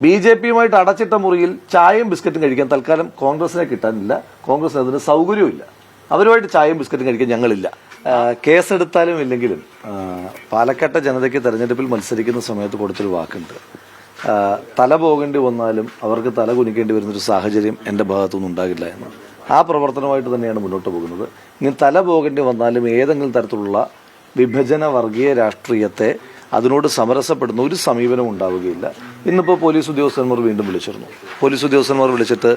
ബി.ജെ.പിയുമായിട്ട് അടച്ചിട്ട മുറിയിൽ ചായയും ബിസ്ക്കറ്റും കഴിക്കാൻ തൽക്കാലം കോൺഗ്രസിനെ കിട്ടാനില്ല. കോൺഗ്രസിന് അതിന് സൗകര്യമില്ല. അവരുമായിട്ട് ചായയും ബിസ്ക്കറ്റും കഴിക്കാൻ ഞങ്ങളില്ല. കേസെടുത്താലും ഇല്ലെങ്കിലും പാലക്കാട്ടെ ജനതയ്ക്ക് തെരഞ്ഞെടുപ്പിൽ മത്സരിക്കുന്ന സമയത്ത് കൊടുത്തൊരു വാക്കുണ്ട്. തല പോകേണ്ടി വന്നാലും അവർക്ക് തല കുനിക്കേണ്ടി വരുന്നൊരു സാഹചര്യം എൻ്റെ ഭാഗത്തുനിന്ന് ഉണ്ടാകില്ല എന്ന്. ആ പ്രവർത്തനമായിട്ട് തന്നെയാണ് മുന്നോട്ട് പോകുന്നത്. ഇനി തല പോകേണ്ടി വന്നാലും ഏതെങ്കിലും തരത്തിലുള്ള വിഭജന വർഗീയ രാഷ്ട്രീയത്തെ അതിനോട് സമരസപ്പെടുന്ന ഒരു സമീപനം ഉണ്ടാവുകയില്ല. ഇന്നിപ്പോൾ പോലീസ് ഉദ്യോഗസ്ഥന്മാർ വീണ്ടും വിളിച്ചിരുന്നു. പോലീസ് ഉദ്യോഗസ്ഥന്മാർ വിളിച്ചിട്ട്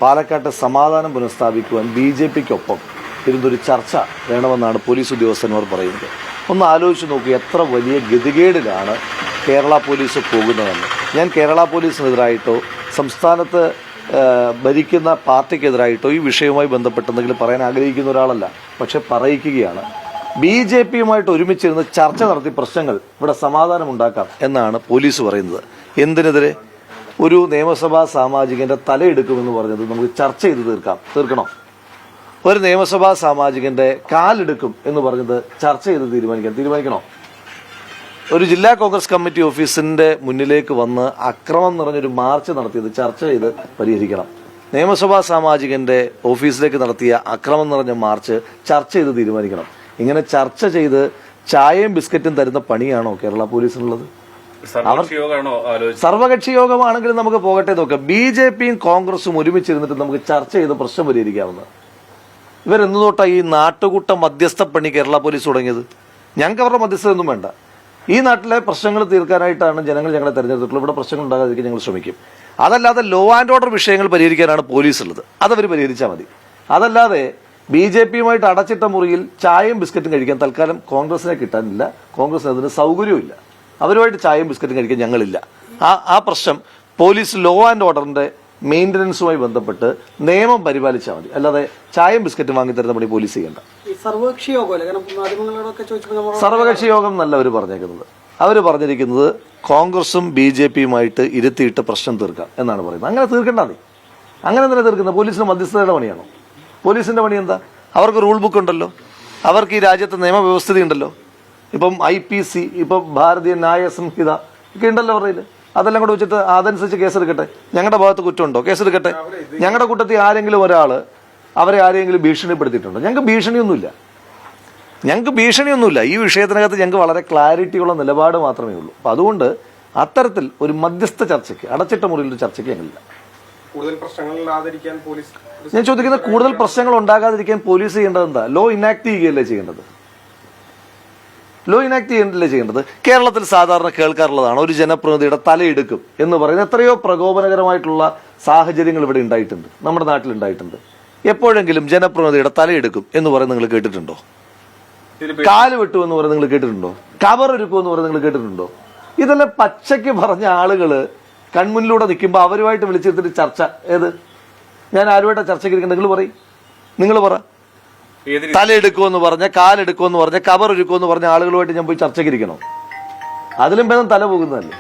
പാലക്കാട്ട് സമാധാനം പുനഃസ്ഥാപിക്കുവാൻ ബി.ജെ.പിക്കൊപ്പം ഇരുന്നൊരു ചർച്ച വേണമെന്നാണ് പോലീസ് ഉദ്യോഗസ്ഥന്മാർ പറയുന്നത്. ഒന്ന് ആലോചിച്ച് നോക്കുക, എത്ര വലിയ ഗതികേടിലാണ് കേരള പോലീസ് പോകുന്നതെന്ന്. ഞാൻ കേരള പോലീസിനെതിരായിട്ടോ സംസ്ഥാനത്ത് ഭരിക്കുന്ന പാർട്ടിക്കെതിരായിട്ടോ ഈ വിഷയവുമായി ബന്ധപ്പെട്ടെന്തെങ്കിലും പറയാൻ ആഗ്രഹിക്കുന്ന ഒരാളല്ല. പക്ഷെ പറയിക്കുകയാണ്. ബി.ജെ.പിയുമായിട്ട് ഒരുമിച്ചിരുന്ന് ചർച്ച നടത്തി പ്രശ്നങ്ങൾ ഇവിടെ സമാധാനം ഉണ്ടാക്കാം എന്നാണ് പോലീസ് പറയുന്നത്. എന്തിനെതിരെ? ഒരു നിയമസഭാ സാമാജികന്റെ തലയെടുക്കുമെന്ന് പറഞ്ഞത് നമുക്ക് ചർച്ച ചെയ്ത് തീർക്കണം. ഒരു നിയമസഭാ സാമാജികന്റെ കാലെടുക്കും എന്ന് പറഞ്ഞത് ചർച്ച ചെയ്ത് തീരുമാനിക്കണോ? ഒരു ജില്ലാ കോൺഗ്രസ് കമ്മിറ്റി ഓഫീസിന്റെ മുന്നിലേക്ക് വന്ന് അക്രമം നിറഞ്ഞൊരു മാർച്ച് നടത്തിയത് ചർച്ച ചെയ്ത് പരിഹരിക്കണം. നിയമസഭാ സാമാജികന്റെ ഓഫീസിലേക്ക് നടത്തിയ അക്രമം നിറഞ്ഞ മാർച്ച് ചർച്ച ചെയ്ത് തീരുമാനിക്കണം. ഇങ്ങനെ ചർച്ച ചെയ്ത് ചായയും ബിസ്ക്കറ്റും തരുന്ന പണിയാണോ കേരള പോലീസിനുള്ളത്? സർവകക്ഷി യോഗമാണെങ്കിലും നമുക്ക് പോകട്ടെ നോക്കാം. ബി.ജെ.പിയും കോൺഗ്രസും ഒരുമിച്ചിരുന്നിട്ട് നമുക്ക് ചർച്ച ചെയ്ത് പ്രശ്നം പരിഹരിക്കാവുന്നത്. ഇവരെന്നു തൊട്ടാ ഈ നാട്ടുകൂട്ട മധ്യസ്ഥ പണി കേരള പോലീസ് തുടങ്ങിയത്? ഞങ്ങൾക്ക് അവരുടെ മധ്യസ്ഥതൊന്നും വേണ്ട. ഈ നാട്ടിലെ പ്രശ്നങ്ങൾ തീർക്കാനായിട്ടാണ് ജനങ്ങൾ ഞങ്ങളെ തെരഞ്ഞെടുത്തിട്ടുള്ളത്. ഇവിടെ പ്രശ്നങ്ങൾ ഉണ്ടാകാതിരിക്കാൻ ഞങ്ങൾ ശ്രമിക്കും. അതല്ലാതെ ലോ ആൻഡ് ഓർഡർ വിഷയങ്ങൾ പരിഹരിക്കാനാണ് പോലീസ് ഉള്ളത്. അതവർ പരിഹരിച്ചാൽ മതി. അതല്ലാതെ ബി.ജെ.പിയുമായിട്ട് അടച്ചിട്ട മുറിയിൽ ചായയും ബിസ്ക്കറ്റും കഴിക്കാൻ തൽക്കാലം കോൺഗ്രസിനെ കിട്ടാനില്ല. കോൺഗ്രസിന് അതിന് സൗകര്യമില്ല. അവരുമായിട്ട് ചായയും ബിസ്ക്കറ്റും കഴിക്കാൻ ഞങ്ങളില്ല. ആ പ്രശ്നം പോലീസ് ലോ ആൻഡ് ഓർഡറിന്റെ മെയിൻ്റനൻസുമായി ബന്ധപ്പെട്ട് നിയമം പരിപാലിച്ചാൽ മതി. അല്ലാതെ ചായയും ബിസ്ക്കറ്റും വാങ്ങിത്തരുന്ന പണി പോലീസ് ചെയ്യേണ്ട. സർവകക്ഷി യോഗം എന്നല്ല അവർ പറഞ്ഞേക്കുന്നത്. അവർ പറഞ്ഞിരിക്കുന്നത് കോൺഗ്രസും ബി.ജെ.പിയുമായിട്ട് ഇരുത്തിയിട്ട് പ്രശ്നം തീർക്കാം എന്നാണ് പറയുന്നത്. അങ്ങനെ തീർക്കേണ്ട മതി. അങ്ങനെ തന്നെ തീർക്കുന്നത് പോലീസിന് മധ്യസ്ഥതയുടെ പണിയാണോ? പോലീസിന്റെ പണി എന്താ? അവർക്ക് റൂൾ ബുക്ക് ഉണ്ടല്ലോ. അവർക്ക് ഈ രാജ്യത്തെ നിയമവ്യവസ്ഥ ഉണ്ടല്ലോ. ഇപ്പം IPC, ഇപ്പം ഭാരതീയ ന്യായ സംഹിത ഒക്കെ ഉണ്ടല്ലോ അവരുടെ. അതെല്ലാം കൂടെ വെച്ചിട്ട് അതനുസരിച്ച് കേസെടുക്കട്ടെ. ഞങ്ങളുടെ ഭാഗത്ത് കുറ്റമുണ്ടോ? കേസെടുക്കട്ടെ. ഞങ്ങളുടെ കൂട്ടത്തിൽ ആരെങ്കിലും ഒരാൾ അവരെ ആരെങ്കിലും ഭീഷണിപ്പെടുത്തിയിട്ടുണ്ടോ? ഞങ്ങൾക്ക് ഭീഷണിയൊന്നുമില്ല. ഈ വിഷയത്തിനകത്ത് ഞങ്ങൾക്ക് വളരെ ക്ലാരിറ്റിയുള്ള നിലപാട് മാത്രമേ ഉള്ളൂ. അപ്പം അതുകൊണ്ട് അത്തരത്തിൽ ഒരു മധ്യസ്ഥ ചർച്ചയ്ക്ക്, അടച്ചിട്ട മുറിയിലൊരു ചർച്ചയ്ക്ക് ഞങ്ങളില്ല. ഞാൻ ചോദിക്കുന്നത്, കൂടുതൽ പ്രശ്നങ്ങൾ ഉണ്ടാകാതിരിക്കാൻ പോലീസ് ചെയ്യേണ്ടത് എന്താ? ലോ ഇനാക്ട് ചെയ്യുകയല്ലേ ചെയ്യേണ്ടത്? കേരളത്തിൽ സാധാരണ കേൾക്കാറുള്ളതാണ് ഒരു ജനപ്രതിനിധിയുടെ തലയെടുക്കും എന്ന് പറയുന്നത്. എത്രയോ പ്രകോപനകരമായിട്ടുള്ള സാഹചര്യങ്ങൾ ഇവിടെ ഉണ്ടായിട്ടുണ്ട്, നമ്മുടെ നാട്ടിൽ ഉണ്ടായിട്ടുണ്ട്. എപ്പോഴെങ്കിലും ജനപ്രതിനിധിയുടെ തലയെടുക്കും എന്ന് പറയുന്നത് നിങ്ങൾ കേട്ടിട്ടുണ്ടോ? കാല് വെട്ടും എന്ന് പറയുന്നത് നിങ്ങൾ കേട്ടിട്ടുണ്ടോ? കവർ ഒരുക്കും എന്ന് പറയുന്നത് നിങ്ങൾ കേട്ടിട്ടുണ്ടോ? ഇതെല്ലാം പച്ചയ്ക്ക് പറഞ്ഞ ആളുകള് കൺമുന്നിലൂടെ നിൽക്കുമ്പോൾ അവരുമായിട്ട് വിളിച്ചെടുത്തിട്ട് ചർച്ച ഏത്? ഞാൻ ആരുമായിട്ട് ചർച്ചയ്ക്ക് ഇരിക്കുന്നത്? നിങ്ങൾ പറ. തലയെടുക്കുമെന്ന് പറഞ്ഞ, കാലെടുക്കുമെന്ന് പറഞ്ഞ, കവർ ഒരുക്കുമെന്ന് പറഞ്ഞ ആളുകളുമായിട്ട് ഞാൻ പോയി ചർച്ചയ്ക്ക് ഇരിക്കണോ? അതിലും ഭേദം തല പോകുന്നതല്ലേ.